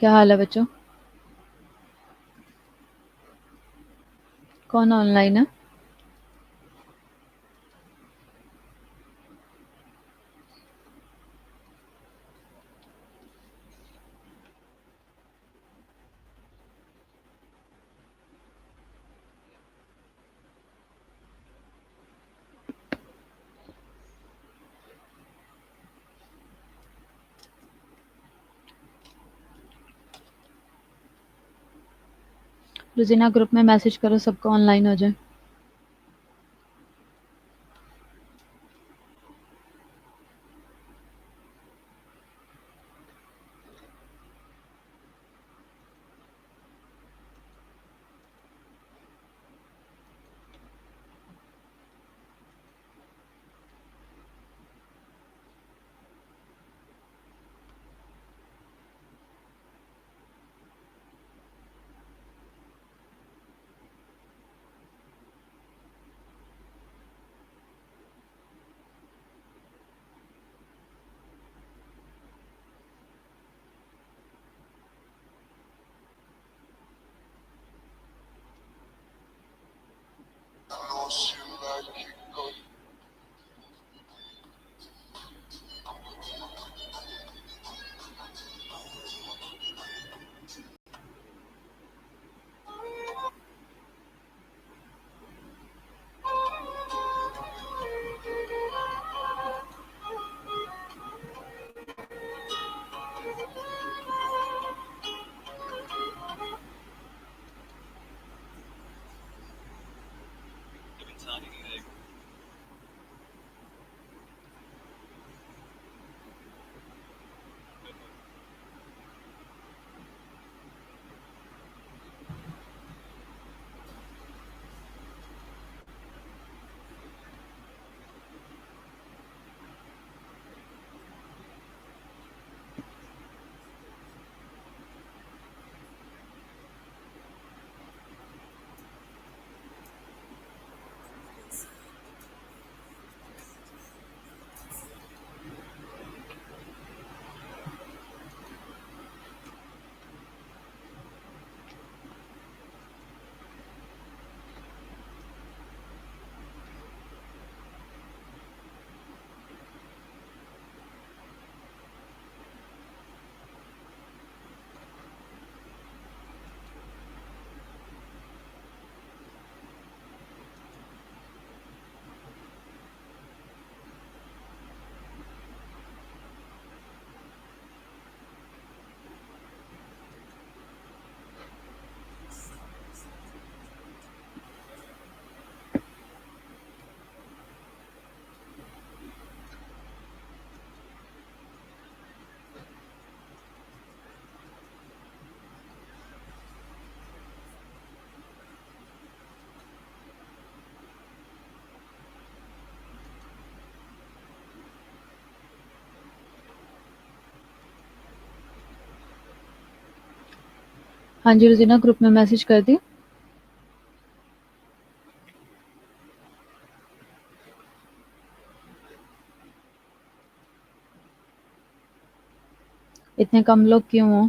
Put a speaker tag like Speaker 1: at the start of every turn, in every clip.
Speaker 1: کیا حال ہے بچوں؟ کون آن لائن ہے؟ روزینہ گروپ میں میسج کرو سب کو آن لائن ہو جائے. ہاں جی روزینہ گروپ میں میسج کر دی. اتنے کم لوگ کیوں ہوں؟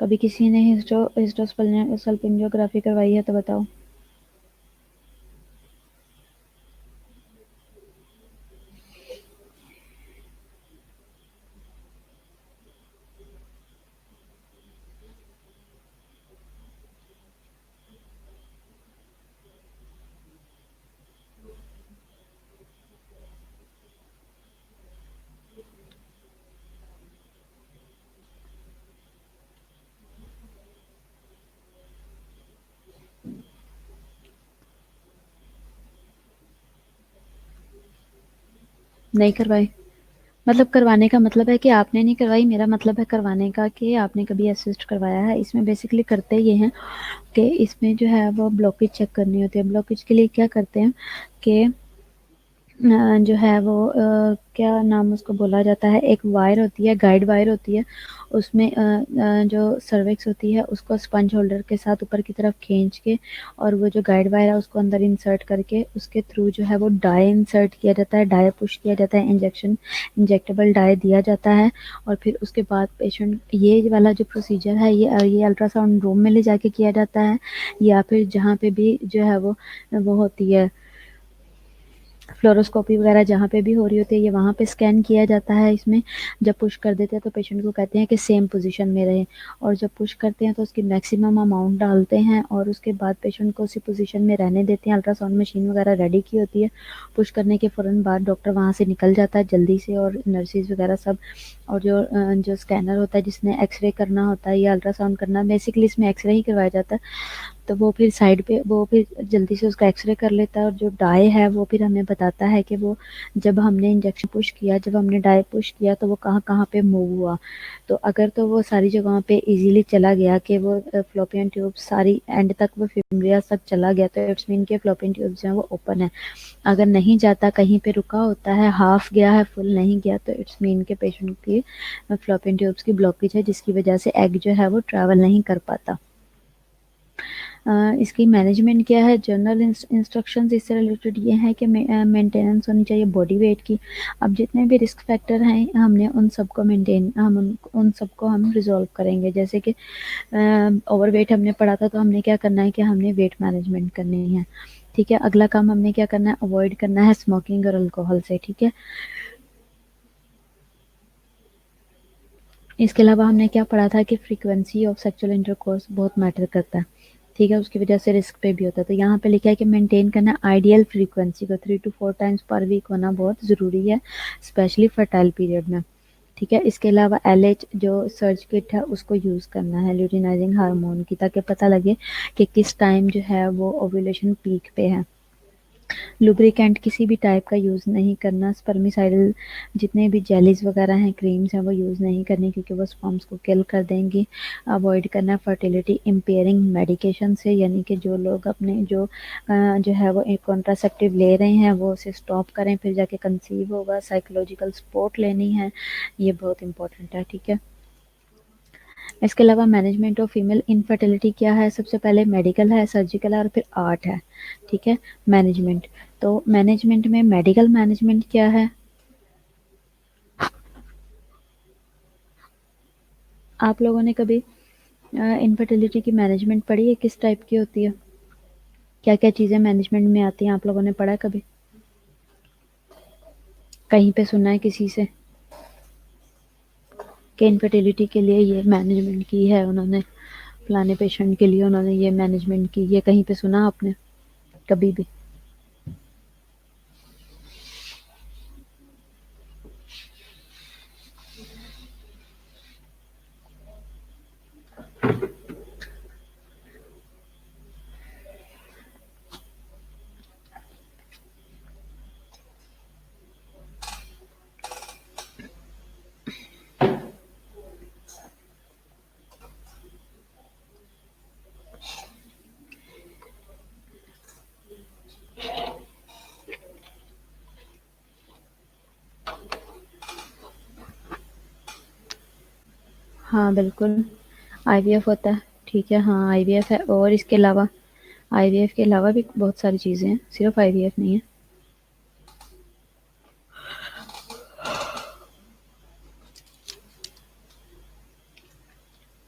Speaker 1: کبھی کسی نے ہسٹوسلپنجوگرافی کروائی ہے تو بتاؤ؟ نہیں کروائی؟ مطلب کروانے کا مطلب ہے کہ آپ نے نہیں کروائی، میرا مطلب ہے کروانے کا کہ آپ نے کبھی اسسٹ کروایا ہے۔ اس میں بیسکلی کرتے یہ ہیں کہ اس میں جو ہے وہ بلاکیج چیک کرنی ہوتی ہے۔ بلاکیج کے لیے کیا کرتے ہیں کہ جو ہے وہ کیا نام اس کو بولا جاتا ہے، ایک وائر ہوتی ہے، گائیڈ وائر ہوتی ہے، اس میں جو سروکس ہوتی ہے اس کو اسپنج ہولڈر کے ساتھ اوپر کی طرف کھینچ کے، اور وہ جو گائیڈ وائر ہے اس کو اندر انسرٹ کر کے اس کے تھرو جو ہے وہ ڈائی انسرٹ کیا جاتا ہے، ڈائی پش کیا جاتا ہے، انجیکٹیبل ڈائی دیا جاتا ہے، اور پھر اس کے بعد پیشنٹ یہ والا جو پروسیجر ہے یہ الٹرا ساؤنڈ روم میں لے جا کے کیا جاتا ہے، یا پھر جہاں پہ بھی جو ہے وہ ہوتی ہے فلوروسکوپی وغیرہ جہاں پہ بھی ہو رہی ہوتی ہے، یہ وہاں پہ اسکین کیا جاتا ہے۔ اس میں جب پش کر دیتے ہیں تو پیشنٹ کو کہتے ہیں کہ سیم پوزیشن میں رہیں، اور جب پش کرتے ہیں تو اس کی میکسیمم اماؤنٹ ڈالتے ہیں، اور اس کے بعد پیشنٹ کو اسی پوزیشن میں رہنے دیتے ہیں۔ الٹرا ساؤنڈ مشین وغیرہ ریڈی کی ہوتی ہے، پش کرنے کے فوراً بعد ڈاکٹر وہاں سے نکل جاتا ہے جلدی سے، اور نرسز وغیرہ سب، اور جو اسکینر ہوتا ہے جس نے ایکس رے کرنا ہوتا ہے یا الٹرا ساؤنڈ کرنا، بیسکلی اس میں ایکس رے ہی کروایا جاتا ہے، تو وہ پھر سائڈ پہ وہ پھر جلدی سے اس کا ایکس رے کر لیتا ہے، اور جو ڈائی ہے وہ پھر ہمیں بتاتا ہے کہ وہ جب ہم نے انجیکشن پش کیا، جب ہم نے ڈائی پش کیا تو وہ کہاں کہاں پہ موو ہوا۔ تو اگر تو وہ ساری جگہوں پہ ایزیلی چلا گیا کہ وہ فلوپین ٹیوب ساری اینڈ تک، وہ فیمریاز تک چلا گیا، تو اٹس مین کہ فلوپین ٹیوب جو ہے وہ اوپن ہے۔ اگر نہیں جاتا، کہیں پہ رکا ہوتا ہے، ہاف گیا ہے، فل نہیں گیا، تو اٹس مین کہ پیشنٹ کی فلوپین ٹیوبس کی بلاکیج ہے، جس کی وجہ سے ایگ جو ہے وہ ٹریول نہیں کر پاتا۔ اس کی مینجمنٹ کیا ہے؟ جنرل انسٹرکشنز اس سے ریلیٹڈ یہ ہیں کہ مینٹیننس ہونی چاہیے باڈی ویٹ کی۔ اب جتنے بھی رسک فیکٹر ہیں ہم نے ان سب کو ان سب کو ہم ریزولو کریں گے۔ جیسے کہ اوور ویٹ ہم نے پڑھا تھا، تو ہم نے کیا کرنا ہے کہ ہم نے ویٹ مینجمنٹ کرنی ہے، ٹھیک ہے۔ اگلا کام ہم نے کیا کرنا ہے؟ اوائڈ کرنا ہے اسموکنگ اور الکوہول سے، ٹھیک ہے۔ اس کے علاوہ ہم نے کیا پڑھا تھا کہ فریکوینسی آف سیکچوئل انٹرکورس بہت میٹر کرتا ہے، ٹھیک ہے، اس کی وجہ سے رسک پہ بھی ہوتا ہے۔ تو یہاں پہ لکھا ہے کہ مینٹین کرنا آئیڈیل فریکوینسی کو 3 to 4 ٹائمز پر ویک ہونا بہت ضروری ہے، اسپیشلی فرٹائل پیریڈ میں، ٹھیک ہے۔ اس کے علاوہ ایل ایچ جو سرچ کٹ ہے اس کو یوز کرنا ہے لیوٹینائزنگ ہارمون کی، تاکہ پتہ لگے کہ کس ٹائم جو ہے وہ اوویولیشن پیک پہ ہے۔ لوبریکینٹ کسی بھی ٹائپ کا یوز نہیں کرنا، اسپرمیسائڈل جتنے بھی جیلیز وغیرہ ہیں، کریمز ہیں، وہ یوز نہیں کرنی، کیونکہ وہ اسپرمس کو کل کر دیں گی۔ اوائڈ کرنا فرٹیلیٹی امپیئرنگ میڈیکیشن سے، یعنی کہ جو لوگ اپنے جو ہے وہ ایک کانٹراسیپٹیو لے رہے ہیں وہ اسے اسٹاپ کریں، پھر جا کے کنسیو ہوگا۔ سائیکولوجیکل سپورٹ لینی ہے، یہ بہت امپورٹنٹ ہے، ٹھیک ہے۔ اس کے علاوہ مینجمنٹ آف فیمیل انفرٹیلٹی کیا ہے؟ سب سے پہلے میڈیکل ہے، سرجیکل ہے، اور پھر آرٹ ہے، ٹھیک ہے۔ مینجمنٹ، تو مینجمنٹ میں میڈیکل مینجمنٹ کیا ہے؟ آپ لوگوں نے کبھی انفرٹیلٹی کی مینجمنٹ پڑھی ہے؟ کس ٹائپ کی ہوتی ہے؟ کیا کیا چیزیں مینجمنٹ میں آتی ہیں؟ آپ لوگوں نے پڑھا ہے کبھی؟ کہیں پہ سنا ہے کسی سے کہ انفرٹیلٹی کے لیے یہ مینجمنٹ کی ہے انہوں نے، فلانے پیشنٹ کے لیے انہوں نے یہ مینجمنٹ کی؟ یہ کہیں پہ سنا آپ نے کبھی بھی؟ ہاں بالکل، آئی وی ایف ہوتا ہے، ٹھیک ہے، ہاں آئی وی ایف ہے، اور اس کے علاوہ آئی وی ایف کے علاوہ بھی بہت ساری چیزیں ہیں، صرف آئی وی ایف نہیں ہے۔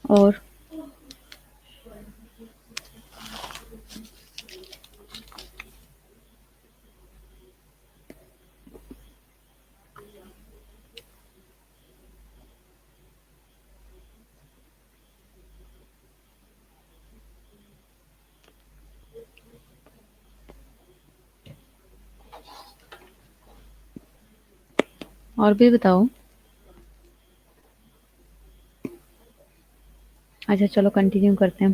Speaker 1: اور اور بھی بتاؤ. اچھا چلو کنٹینیو کرتے ہیں.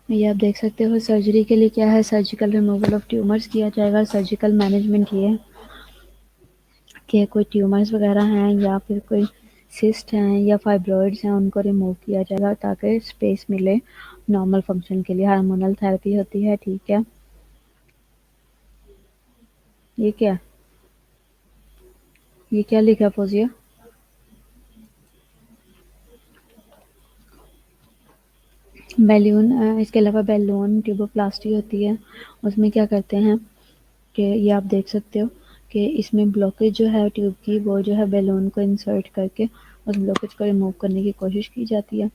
Speaker 1: یہ آپ دیکھ سکتے ہو سرجری کے لیے کیا ہے، سرجیکل ریموول آف ٹیومرز کیا جائے گا. سرجیکل مینجمنٹ یہ کہ کوئی ٹیومرز وغیرہ ہیں یا پھر کوئی سسٹ ہیں یا فائبرائڈس ہیں، ان کو ریموو کیا جائے گا تاکہ اسپیس ملے نارمل فنکشن کے لیے. ہارمونل تھراپی ہوتی ہے. ٹھیک ہے. یہ کیا یہ کیا لکھا فوزیہ؟ بیلون. اس کے علاوہ بیلون ٹیوبوپلاسٹی ہوتی ہے. اس میں کیا کرتے ہیں کہ یہ آپ دیکھ سکتے ہو کہ اس میں بلاکیج جو ہے ٹیوب کی، وہ جو ہے بیلون کو انسرٹ کر کے اس بلاکیج کو ریموو کرنے کی کوشش کی جاتی ہے.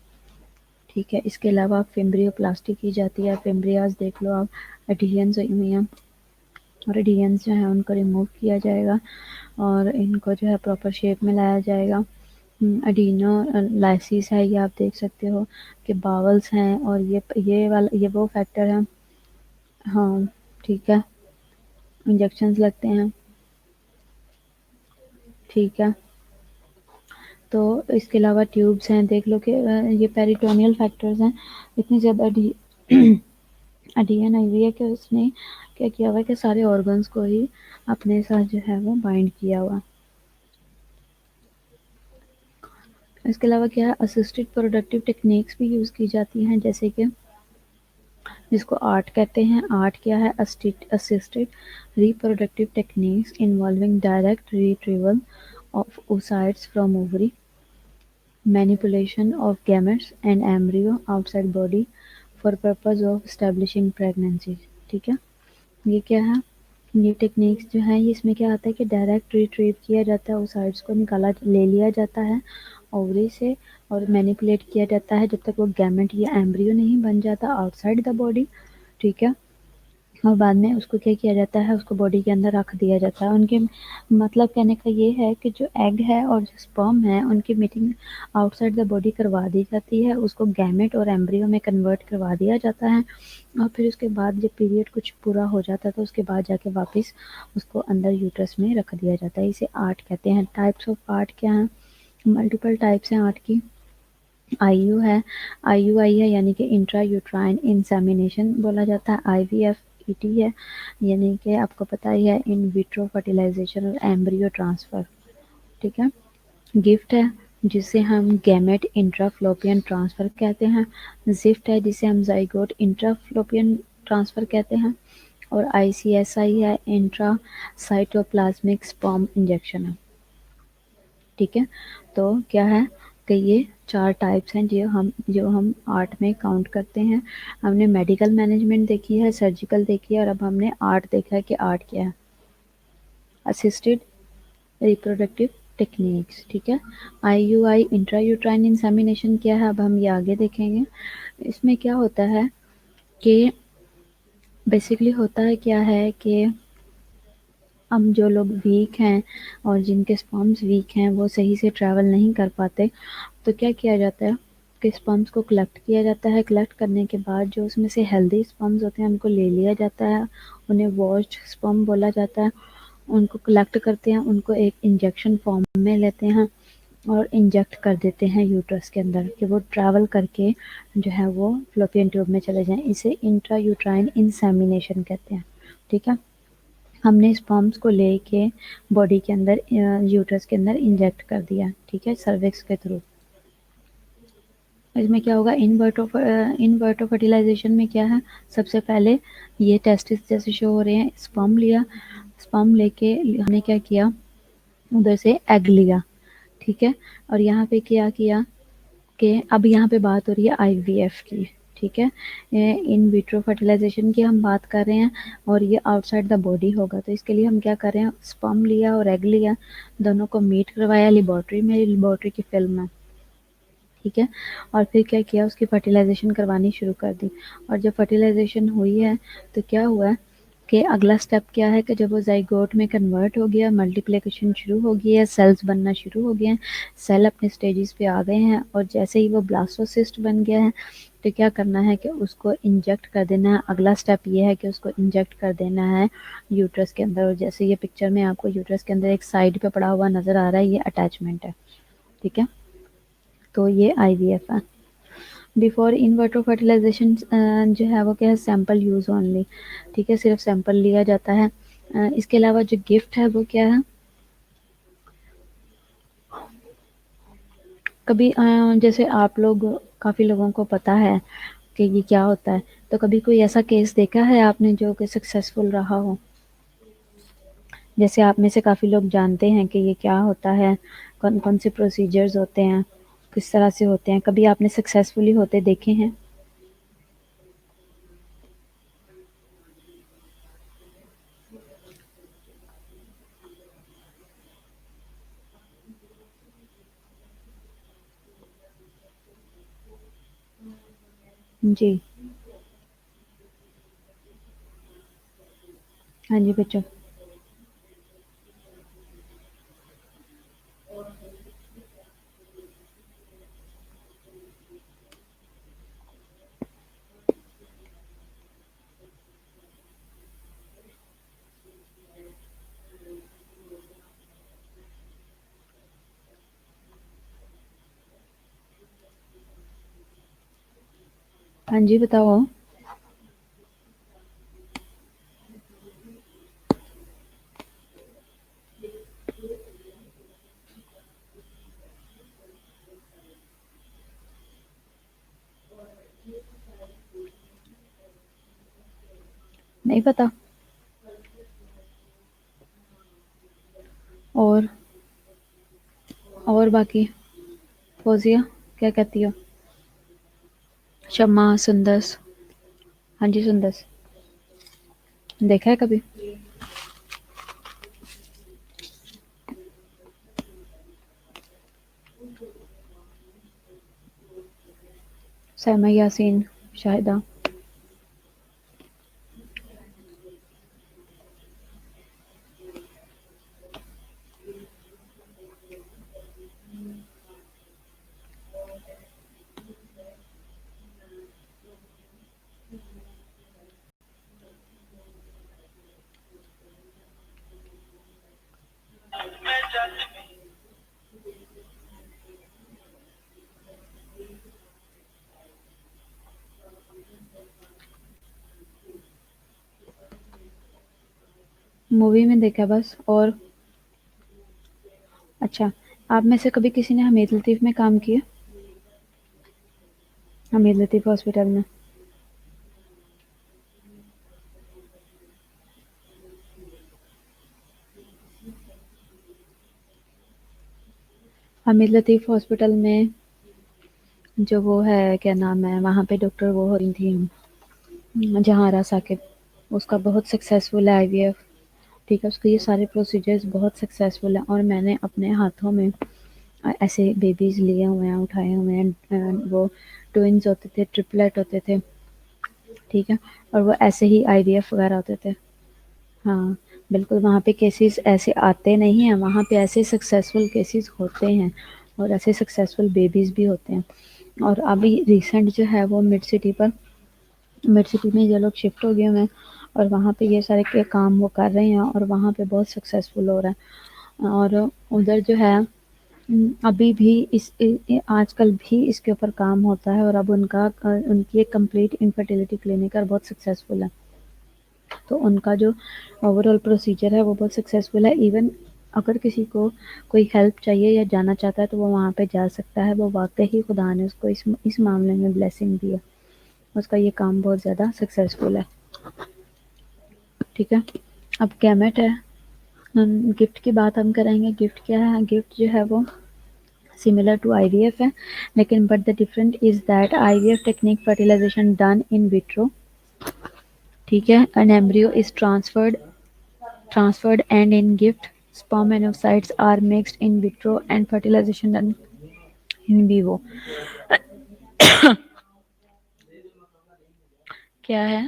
Speaker 1: ٹھیک ہے. اس کے علاوہ فیمبریو پلاسٹی کی جاتی ہے. فیمبریاز دیکھ لو آپ، ایڈیشنز ہوئی ہیں اور ایڈیشنز جو ہیں ان کو ریموو کیا جائے گا اور ان کو جو ہے پراپر شیپ میں لایا جائے گا. اڈینو لائسیس ہے، یہ آپ دیکھ سکتے ہو کہ باولز ہیں اور یہ وہ فیکٹر ہیں. ہاں ٹھیک ہے. انجیکشنز لگتے ہیں. ٹھیک ہے. تو اس کے علاوہ ٹیوبس ہیں. دیکھ لو کہ یہ پیریٹونیل فیکٹرز ہیں. اتنی زیادہ اڈین آئی ہوئی ہے کہ اس نے کیا کیا ہوا ہے کہ سارے آرگنس کو ہی اپنے ساتھ جو ہے وہ بائنڈ کیا ہوا. اس کے علاوہ کیا ہے، اسسٹڈ پروڈکٹیو ٹیکنیکس بھی یوز کی جاتی ہیں، جیسے کہ جس کو آرٹ کہتے ہیں. آرٹ کیا ہے، assisted reproductive techniques involving direct retrieval of oocytes from ovary, manipulation of gametes and embryo outside body for purpose of establishing pregnancy. ٹھیک ہے. یہ کیا ہے، یہ ٹیکنیکس جو ہیں اس میں کیا آتا ہے کہ ڈائریکٹ ریٹریو کیا جاتا ہے، oocytes کو لے لیا جاتا ہے اووری سے اور مینیپولیٹ کیا جاتا ہے جب تک وہ گیمٹ یا ایمبریو نہیں بن جاتا آؤٹ سائڈ دا باڈی. ٹھیک ہے. اور بعد میں اس کو کیا کیا جاتا ہے، اس کو باڈی کے اندر رکھ دیا جاتا ہے. ان کے مطلب کہنے کا یہ ہے کہ جو ایگ ہے اور جو اسپرم ہے ان کی meeting out side the body کروا دی جاتی ہے، اس کو گیمٹ اور ایمبریو میں کنورٹ کروا دیا جاتا ہے اور پھر اس کے بعد جب پیریڈ کچھ پورا ہو جاتا ہے تو اس کے بعد جا کے واپس اس کو اندر یوٹرس میں رکھ دیا جاتا ہے. اسے آرٹ کہتے ہیں. ٹائپس آف آرٹ کیا ہیں، ملٹیپل ٹائپس ہیں آرٹ کی. آئی یو آئی ہے یعنی کہ انٹرا یوٹرائن انسیمینیشن بولا جاتا ہے. آئی وی ایف ای ٹی ہے یعنی کہ آپ کو پتہ ہی ہے ان ویٹرو فرٹیلائزیشن اور ایمبریو ٹرانسفر. ٹھیک ہے. گفٹ ہے جسے ہم گیمیٹ انٹرا فلوپین ٹرانسفر کہتے ہیں. زفٹ ہے جسے ہم زائگوٹ انٹرا فلوپین ٹرانسفر کہتے ہیں. اور آئی سی ایس آئی ہے انٹرا سائٹوپلازمک اسپرم انجیکشن ہے. ٹھیک ہے. تو کیا ہے کہ یہ 4 ٹائپس ہیں جو ہم آرٹ میں کاؤنٹ کرتے ہیں. ہم نے میڈیکل مینجمنٹ دیکھی ہے، سرجیکل دیکھی ہے اور اب ہم نے آرٹ دیکھا ہے کہ آرٹ کیا ہے. Assisted reproductive techniques. ٹھیک ہے. آئی یو آئی انٹرا یوٹرائن انسیمینیشن کیا ہے اب ہم یہ آگے دیکھیں گے. اس میں کیا ہوتا ہے کہ بیسکلی ہوتا ہے کیا ہے کہ ہم جو لوگ ویک ہیں اور جن کے اسپرمز ویک ہیں وہ صحیح سے ٹریول نہیں کر پاتے تو کیا کیا جاتا ہے کہ اسپرمز کو کلیکٹ کیا جاتا ہے. کلیکٹ کرنے کے بعد جو اس میں سے ہیلدی اسپرمز ہوتے ہیں ان کو لے لیا جاتا ہے. انہیں واشڈ اسپرم بولا جاتا ہے. ان کو کلیکٹ کرتے ہیں، ان کو ایک انجیکشن فارم میں لیتے ہیں اور انجیکٹ کر دیتے ہیں یوٹرس کے اندر کہ وہ ٹریول کر کے جو ہے وہ فلوپین ٹیوب میں چلے جائیں. اسے انٹرا یوٹرائن انسیمینیشن کہتے ہیں. ٹھیک ہے. ہم نے اسپرمس کو لے کے باڈی کے اندر یوٹرس کے اندر انجیکٹ کر دیا. ٹھیک ہے. سروکس کے تھرو. اس میں کیا ہوگا، ان وائٹو فرٹیلائزیشن میں کیا ہے، سب سے پہلے یہ ٹیسٹس جیسے شو ہو رہے ہیں، اسپرم لیا، اسپرم لے کے ہم نے کیا کیا ادھر سے ایگ لیا. ٹھیک ہے. اور یہاں پہ کیا کیا کہ اب یہاں پہ بات ہو رہی ہے آئی وی ایف کی. ٹھیک ہے. ان ویٹرو فرٹیلائزیشن کی ہم بات کر رہے ہیں اور یہ آؤٹ سائڈ دا باڈی ہوگا تو اس کے لیے ہم کیا کر رہے ہیں، اسپرم لیا اور ایگ لیا، دونوں کو میٹ کروایا لیبارٹری میں، لیبارٹری کی فلم میں. ٹھیک ہے. اور پھر کیا کیا، اس کی فرٹیلائزیشن کروانی شروع کر دی. اور جب فرٹیلائزیشن ہوئی ہے تو کیا ہوا ہے کہ اگلا سٹیپ کیا ہے کہ جب وہ زائگوٹ میں کنورٹ ہو گیا، ملٹیپلیکیشن شروع ہو گئی ہے، سیلز بننا شروع ہو گئے ہیں، سیل اپنے سٹیجز پہ آ گئے ہیں اور جیسے ہی وہ بلاسٹوسسٹ بن گیا ہے تو کیا کرنا ہے کہ اس کو انجیکٹ کر دینا ہے. اگلا سٹیپ یہ ہے کہ اس کو انجیکٹ کر دینا ہے یوٹرس کے اندر. جیسے یہ پکچر میں آپ کو یوٹرس کے اندر ایک سائڈ پہ پڑا ہوا نظر آ رہا ہے, یہ اٹیچمنٹ ہے, ٹھیک ہے. تو یہ آئی وی ایف ہے. بیفور ان ویٹرو فرٹیلائزیشن جو ہے وہ کیا ہے, سیمپل یوز اونلی, ٹھیک ہے, صرف سیمپل لیا جاتا ہے. اس کے علاوہ جو گفٹ ہے وہ کیا ہے, کبھی جیسے آپ لوگ, کافی لوگوں کو پتا ہے کہ یہ کیا ہوتا ہے, تو کبھی کوئی ایسا کیس دیکھا ہے آپ نے جو کہ سکسیسفل رہا ہو؟ جیسے آپ میں سے کافی لوگ جانتے ہیں کہ یہ کیا ہوتا ہے, کون کون سے پروسیجرز ہوتے ہیں, کس طرح سے ہوتے ہیں, کبھی آپ نے سکسیسفلی ہوتے دیکھے ہیں؟ جی. ہاں جی بچوں. ہاں جی بتاؤ. نہیں پتا. اور باقی فوزیہ کیا کہتی ہو؟ شمع, سندس. ہاں جی سندس, دیکھا ہے کبھی؟ سیمہ یاسین, شاہدہ. مووی میں دیکھا بس. اور اچھا, آپ میں سے کبھی کسی نے حمید لطیف میں کام کیا؟ حمید لطیف ہاسپٹل میں. حمید لطیف ہاسپٹل میں جو وہ ہے, کیا نام ہے, وہاں پہ ڈاکٹر وہ ہو رہی تھی جہاں ثاقب, اس کا بہت سکسیزفل ہے آئی وی ایف, ٹھیک ہے. اس کے یہ سارے پروسیجرز بہت سکسیزفل ہیں, اور میں نے اپنے ہاتھوں میں ایسے بیبیز لیے ہوئے ہیں, اٹھائے ہوئے ہیں. وہ ٹوئنز ہوتے تھے, ٹرپلیٹ ہوتے تھے, ٹھیک ہے, اور وہ ایسے ہی آئی وی ایف وغیرہ ہوتے تھے. ہاں بالکل, وہاں پہ کیسز ایسے آتے نہیں ہیں, وہاں پہ ایسے سکسیزفل کیسز ہوتے ہیں, اور ایسے سکسیزفل بیبیز بھی ہوتے ہیں. اور ابھی ریسنٹ جو ہے وہ مڈ سٹی میں یہ لوگ شفٹ ہو گئے ہوئے ہیں, اور وہاں پہ یہ سارے کے کام وہ کر رہے ہیں, اور وہاں پہ بہت سکسیزفل ہو رہا ہے. اور ادھر جو ہے ابھی بھی آج کل بھی اس کے اوپر کام ہوتا ہے, اور اب ان کی ایک کمپلیٹ انفرٹیلٹی کلینک ہے, بہت سکسیزفل ہے. تو ان کا جو اوور آل پروسیجر ہے وہ بہت سکسیزفل ہے. ایون اگر کسی کو کوئی ہیلپ چاہیے یا جانا چاہتا ہے تو وہ وہاں پہ جا سکتا ہے. وہ واقعی خدا نے اس کو اس معاملے میں بلیسنگ دی ہے, اس کا یہ کام بہت زیادہ سکسیزفل ہے, ٹھیک ہے. اب گیمٹ ہے, گفٹ کی بات ہم کریں گے. گفٹ کیا ہے؟ گفٹ جو ہے وہ similar to IVF ہے, لیکن but the difference is that IVF technique fertilization done in vitro, ٹھیک ہے. An embryo is transferred and in gift sperm and oocytes are mixed in vitro and fertilization done in vivo. کیا ہے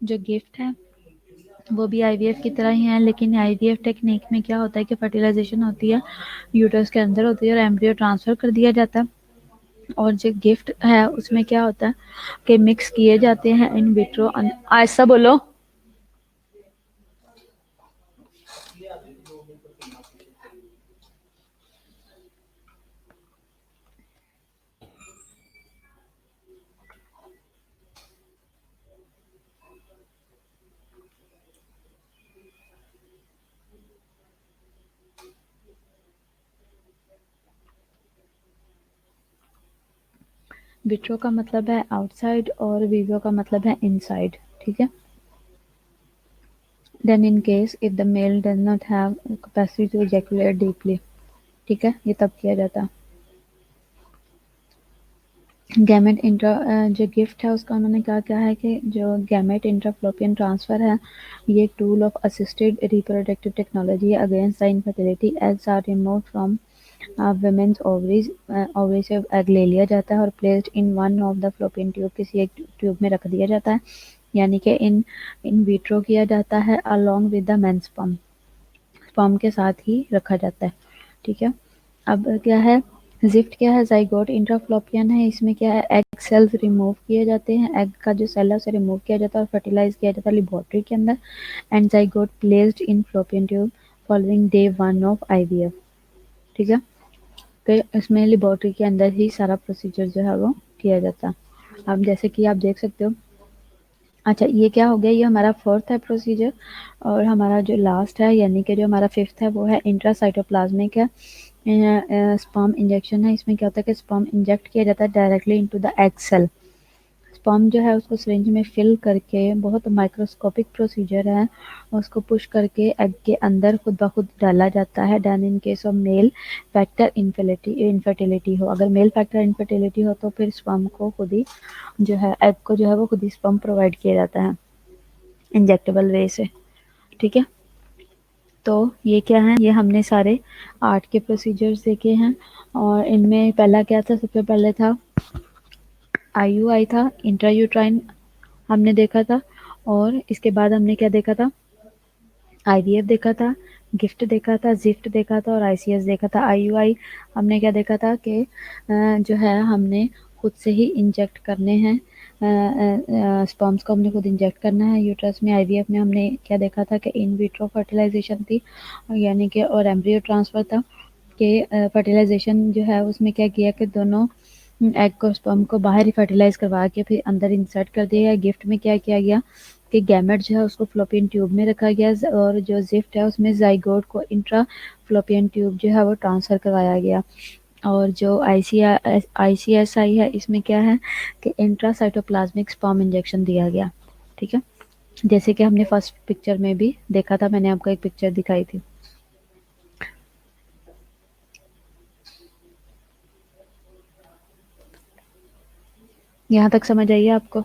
Speaker 1: جو gift ہے وہ بھی آئی وی F کی طرح ہی ہے, لیکن آئی وی ایف ٹیکنیک میں کیا ہوتا ہے کہ فرٹیلائزیشن ہوتی ہے, یوٹرس کے اندر ہوتی ہے, اور ایمبریو ٹرانسفر کر دیا جاتا ہے, اور جو گفٹ ہے اس میں کیا ہوتا ہے کہ مکس کیے جاتے ہیں ان ویٹرو. ایسا بولو. ویٹرو کا مطلب ہے آؤٹ سائڈ اور ویوو کا مطلب ہے ان سائڈ. ٹھیک ہے. Then in case of the male does not have capacity to ejaculate deeply. ٹھیک ہے. یہ تب کیا جاتا ہے. گیمیٹ انٹرا جو گفٹ ہے اس کا انہوں نے کہا ہے کہ جو گیمیٹ انٹرافلوپین ٹرانسفر ہے یہ ایک tool of assisted reproductive technology against the infertility eggs are remove from women's ovaries. Ovary سے ایگ لے لیا جاتا ہے اور placed in one of the fallopian tube کسی ایک ٹیوب میں رکھ دیا جاتا ہے. یعنی کہ ان ویٹرو کیا جاتا ہے along with the men's sperm. sperm کے ساتھ ہی رکھا جاتا ہے. ٹھیک ہے. اب کیا ہے زفٹ کیا ہے زائگوٹ انٹرافلوپین ہے. اس میں کیا ہے ایگ سیلز ریموو کیے جاتے ہیں. ایگ کا جو سیل ہے اسے ریموو کیا جاتا ہے اور فرٹیلائز کیا جاتا ہے لیبورٹری کے اندر. And zygote placed in fallopian tube following day 1 of IVF. ٹھیک ہے. کہ اس میں لیبورٹری کے اندر ہی سارا پروسیجر جو ہے وہ کیا جاتا ہے. اب جیسے کہ آپ دیکھ سکتے ہو. اچھا یہ کیا ہو گیا یہ ہمارا فورتھ ہے پروسیجر. اور ہمارا جو لاسٹ ہے یعنی کہ جو ہمارا ففتھ ہے وہ ہے انٹراسائٹوپلازمک ہے اسپرم انجیکشن ہے. اس میں کیا ہوتا ہے کہ اسپرم انجیکٹ کیا جاتا ہے directly into the egg cell. Sperm جو ہے اس کو سرنج میں فل کر کے بہت مائکروسکوپک پروسیجر ہے اس کو پش کر کے ایگ کے اندر خود بخود ڈالا جاتا ہے. Then in case of male factor infertility ہو. اگر میل فیکٹر انفرٹیلٹی ہو تو پھر اسپرم کو خود ہی جو ہے ایگ کو جو ہے وہ خود ہی اسپرم پرووائڈ کیا جاتا ہے انجیکٹیبل وے سے. ٹھیک ہے. تو یہ کیا ہے یہ ہم نے سارے 8 کے پروسیجرز دیکھے ہیں. اور ان میں پہلا کیا تھا سب سے پہلے تھا IUI تھا انٹرایوٹرائن ہم نے دیکھا تھا. اور اس کے بعد ہم نے کیا دیکھا تھا IVF دیکھا تھا گفٹ دیکھا تھا زفٹ دیکھا تھا اور ICS دیکھا تھا. IUI ہم نے کیا دیکھا تھا کہ جو ہے ہم نے خود سے ہی انجیکٹ کرنے ہیں اسپرمس کو ہم نے خود انجیکٹ کرنا ہے یوٹرس میں. IVF میں ہم نے کیا دیکھا تھا کہ ان ویٹرو فرٹیلائزیشن تھی یعنی کہ اور ایمبریو ٹرانسفر تھا کہ فرٹیلائزیشن جو ہے اس میں کیا کیا کہ دونوں ایگ کو اسپرم کو باہر ہی فرٹیلائز کروا کے پھر اندر انسرٹ کر دیا گیا. گفٹ میں کیا کیا گیا کہ گیمیٹ جو ہے اس کو فلوپین ٹیوب میں رکھا گیا اور جو زفٹ ہے اس میں زائگوٹ کو انٹرا فلوپین ٹیوب جو ہے وہ ٹرانسفر کروایا گیا. اور جو ICSI ہے اس میں کیا ہے کہ انٹراسائٹوپلازمک اسپرم انجیکشن دیا گیا. ٹھیک ہے. جیسے کہ ہم نے فرسٹ پکچر میں بھی دیکھا تھا میں نے آپ کو ایک پکچر دکھائی تھی. یہاں تک سمجھ آئیے آپ کو.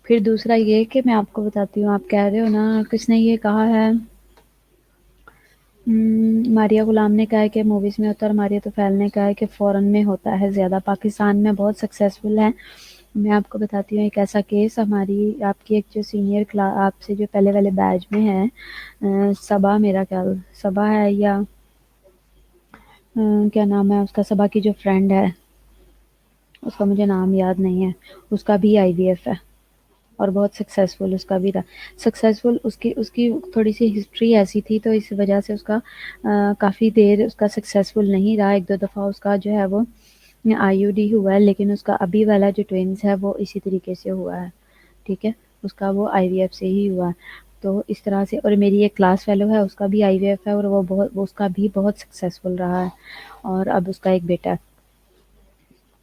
Speaker 1: پھر دوسرا یہ کہ میں آپ کو بتاتی ہوں آپ کہہ رہے ہو نا کس نے یہ کہا ہے ماریہ غلام نے کہا ہے کہ موویز میں ہوتا ہے اور ماریہ طفیل نے کہا ہے کہ فورن میں ہوتا ہے زیادہ. پاکستان میں بہت سکسیزفل ہے. میں آپ کو بتاتی ہوں ایک ایسا کیس ہماری آپ کی ایک جو سینئر کلاس آپ سے جو پہلے والے بیچ میں ہے صبا میرا خیال صبا ہے یا کیا نام ہے اس کا صبا کی جو فرینڈ ہے اس کا مجھے نام یاد نہیں ہے. اس کا بھی IVF ہے اور بہت سکسیزفل اس کا بھی رہا. سکسیزفل اس کی تھوڑی سی ہسٹری ایسی تھی تو اس وجہ سے اس کا کافی دیر اس کا سکسیزفل نہیں رہا. 1-2 دفعہ اس کا جو ہے وہ IUD ہوا ہے لیکن اس کا ابھی والا جو ٹوینس ہے وہ اسی طریقے سے ہوا ہے. ٹھیک ہے. اس کا وہ IVF سے ہی ہوا ہے. تو اس طرح سے اور میری ایک کلاس فیلو ہے اس کا بھی IVF ہے اور وہ اس کا بھی بہت سکسیزفل رہا ہے اور اب اس کا ایک بیٹا ہے.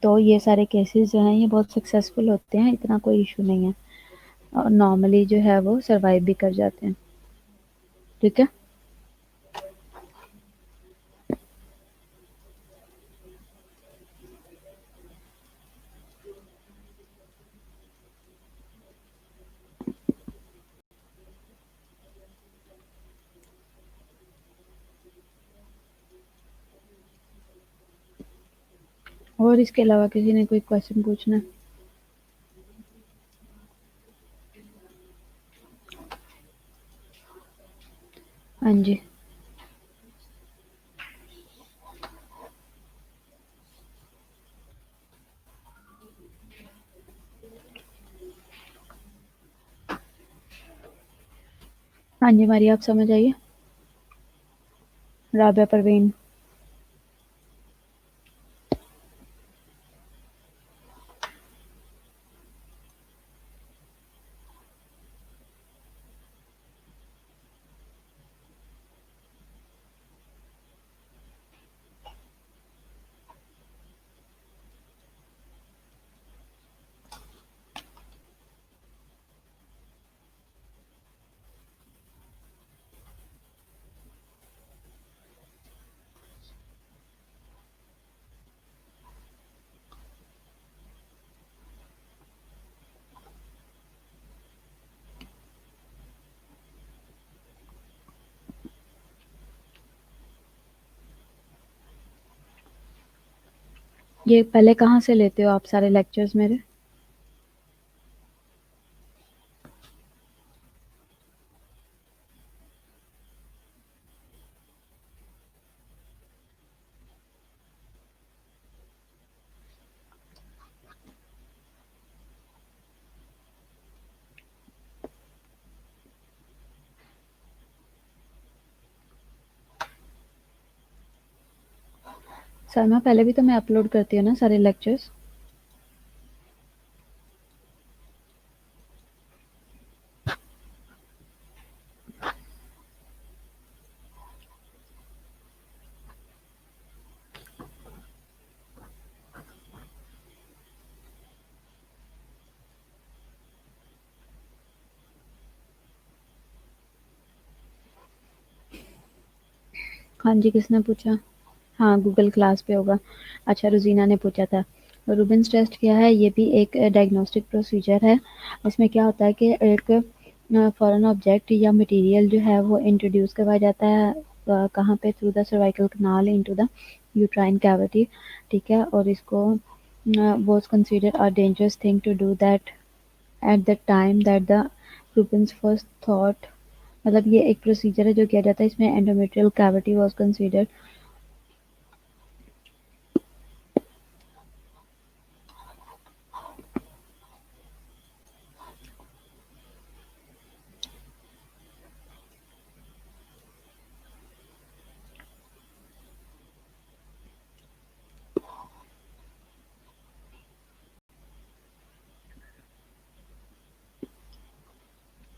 Speaker 1: تو یہ سارے کیسز جو ہیں یہ بہت سکسیزفل ہوتے ہیں اتنا کوئی ایشو نہیں ہے اور نارملی جو ہے وہ سروائیو بھی کر جاتے ہیں. ٹھیک ہے. اور اس کے علاوہ کسی نے کوئی کوشچن پوچھنا ہے؟ ہاں جی، ہاں جی، ہماری آپ سمجھ آئیے؟ رابعہ پروین۔ یہ پہلے کہاں سے لیتے ہو آپ سارے لیکچرز میرے؟ سلمیٰ پہلے بھی تو میں اپلوڈ کرتی ہوں نا سارے لیکچرز؟ ہاں جی، کس نے پوچھا؟ ہاں گوگل کلاس پہ ہوگا۔ اچھا، روزینہ نے پوچھا تھا۔ روبنس ٹیسٹ کیا ہے؟ یہ بھی ایک ڈائگنوسٹک پروسیجر ہے۔ اس میں کیا ہوتا ہے کہ ایک فورن آبجیکٹ یا مٹیریل جو ہے وہ انٹروڈیوس کروایا جاتا ہے کہاں پہ؟ Through the cervical canal into the uterine cavity, ٹھیک ہے؟ اور اس کو was consider a dangerous thing to do that at the time that the Rubens first thought، مطلب یہ ایک پروسیجر ہے جو کیا جاتا ہے، اس میں endometrial cavity was considered۔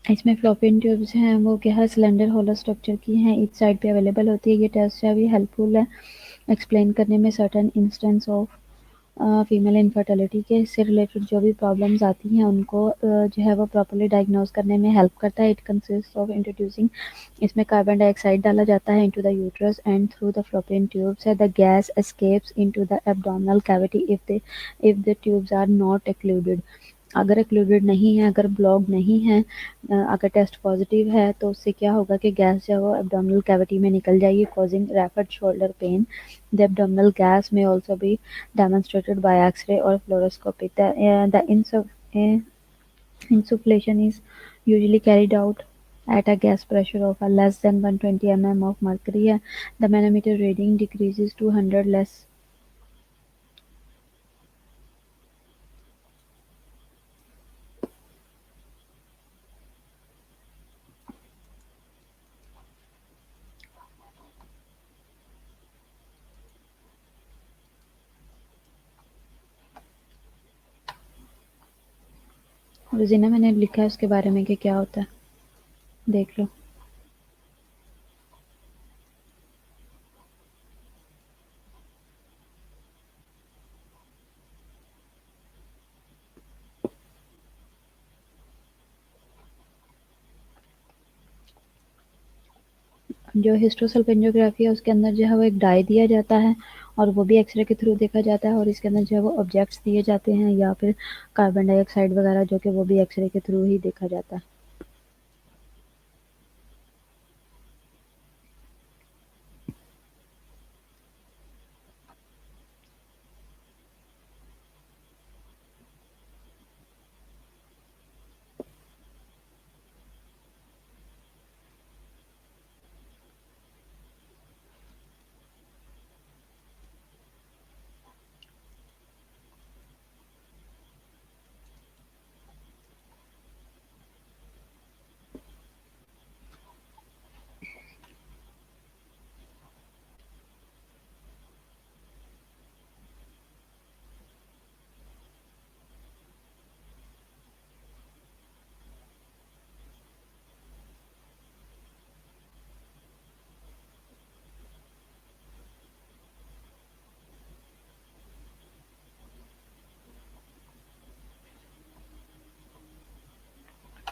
Speaker 1: اس میں فلوپین ٹیوبس ہیں وہ کیا ہے، سلنڈر ہولو اسٹرکچر کی ہیں، ایچ سائڈ پہ اویلیبل ہوتی ہے۔ یہ ٹیسٹ ہے بھی ہیلپ فل ہے ایکسپلین کرنے میں certain instance of female infertility کے، اس سے ریلیٹڈ جو بھی پرابلمز آتی ہیں ان کو جو ہے وہ پراپرلی ڈائگنوز کرنے میں ہیلپ کرتا ہے۔ اٹ کنسسٹ آف انٹروڈیوسنگ، اس میں کاربن ڈائی آکسائڈ ڈالا جاتا ہے into the uterus and through the fallopian tubes, the gas escapes into the abdominal cavity if the tubes are not occluded۔ اگر occluded نہیں ہے، اگر بلاک نہیں ہے، اگر ٹیسٹ پازیٹیو ہے تو اس سے کیا ہوگا کہ گیس جو ہے وہ ایبڈومینل کیوٹی میں نکل جائے گی، causing rapid shoulder pain۔ The abdominal gas may also be demonstrated by X-ray or fluoroscopy۔ The insufflation is usually carried out at a gas pressure of less than 120 mm of mercury ہے۔ The manometer reading decreases to 100 less۔ Rozina میں نے لکھا ہے اس کے بارے میں کہ کیا ہوتا ہے، دیکھ لو۔ جو ہسٹوسلفنجوگرافی ہے اس کے اندر جو ہے وہ ایک ڈائی دیا جاتا ہے اور وہ بھی ایکس رے کے تھرو دیکھا جاتا ہے، اور اس کے اندر جو ہے وہ آبجیکٹس دیے جاتے ہیں یا پھر کاربن ڈائی آکسائڈ وغیرہ جو کہ وہ بھی ایکس رے کے تھرو ہی دیکھا جاتا ہے۔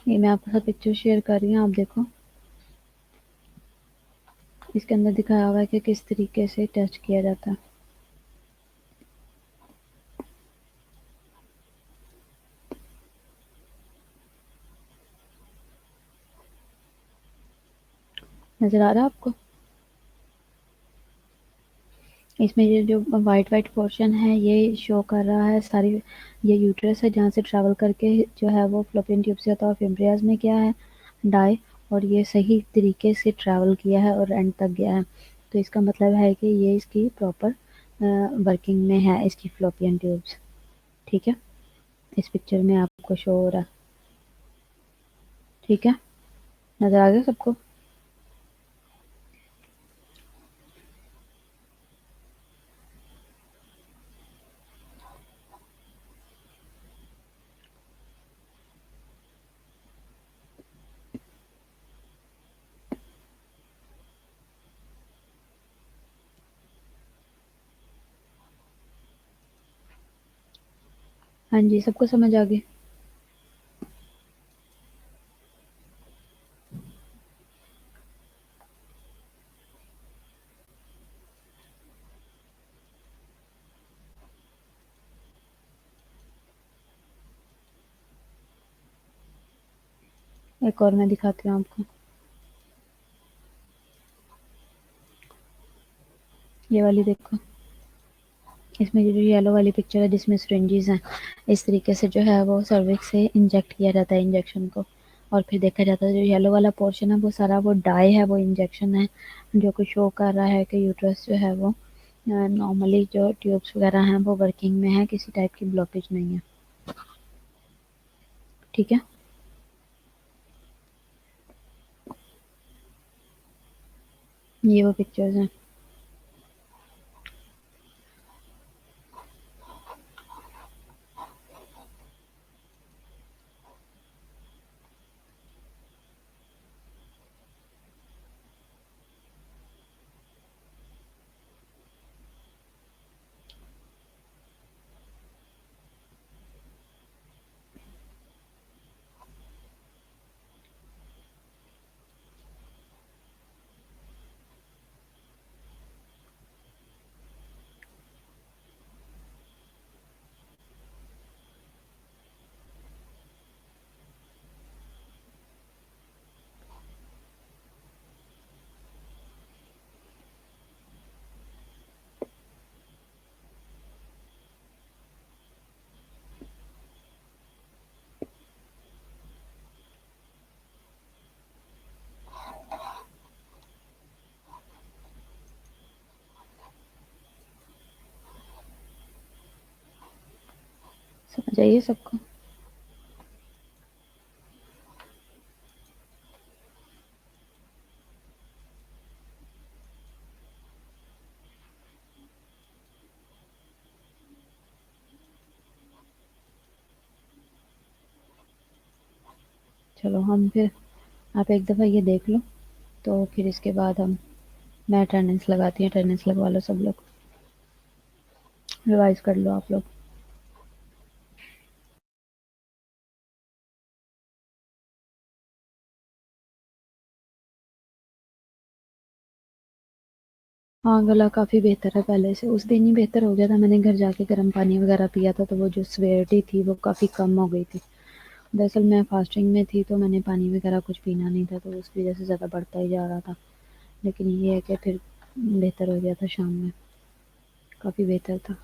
Speaker 1: یہ میں آپ کے ساتھ پکچر شیئر کر رہی ہوں، آپ دیکھو اس کے اندر دکھایا ہوا ہے کہ کس طریقے سے ٹیسٹ کیا جاتا ہے. نظر آ رہا ہے آپ کو؟ اس میں یہ جو وائٹ وائٹ پورشن ہے یہ شو کر رہا ہے ساری، یہ یوٹرس ہے جہاں سے ٹریول کر کے جو ہے وہ فلوپین ٹیوب سے ہوتا ہے، اور فیمبریاز میں کیا ہے ڈائی، اور یہ صحیح طریقے سے ٹریول کیا ہے اور اینڈ تک گیا ہے. تو اس کا مطلب ہے کہ یہ اس کی پراپر ورکنگ میں ہے اس کی فلوپین ٹیوبس. ٹھیک ہے، اس پکچر میں آپ کو شو ہو رہا ہے. ٹھیک ہے، نظر آ گیا سب کو؟ ہاں جی، سب کو سمجھ آ گئی. ایک اور میں دکھاتی ہوں آپ کو. یہ والی دیکھو، اس میں جو یلو والی پکچر ہے جس میں سرنجز ہیں، اس طریقے سے جو ہے وہ سروکس سے انجیکٹ کیا جاتا ہے انجیکشن کو. اور پھر دیکھا جاتا ہے جو یلو والا پورشن ہے وہ سارا وہ ڈائی ہے، وہ انجیکشن ہے جو کہ شو کر رہا ہے کہ یوٹرس جو ہے وہ نارملی جو ٹیوبس وغیرہ ہیں وہ ورکنگ میں ہے، کسی ٹائپ کی بلاکیج نہیں ہے. ٹھیک ہے، یہ وہ پکچرز ہیں. سمجھ آئیے سب کو؟ چلو ہم پھر آپ ایک دفعہ یہ دیکھ لو تو پھر اس کے بعد میں اٹینڈنس لگاتی ہوں. اٹینڈنس لگوا لو سب لوگ، ریوائز کر لو آپ لوگ. ہاں گلا کافی بہتر ہے پہلے سے، اس دن ہی بہتر ہو گیا تھا. میں نے گھر جا کے گرم پانی وغیرہ پیا تھا تو وہ جو سویرٹی تھی وہ کافی کم ہو گئی تھی. دراصل میں فاسٹنگ میں تھی تو میں نے پانی وغیرہ کچھ پینا نہیں تھا تو اس وجہ سے زیادہ بڑھتا ہی جا رہا تھا. لیکن یہ ہے کہ پھر بہتر ہو گیا تھا، شام میں کافی بہتر تھا.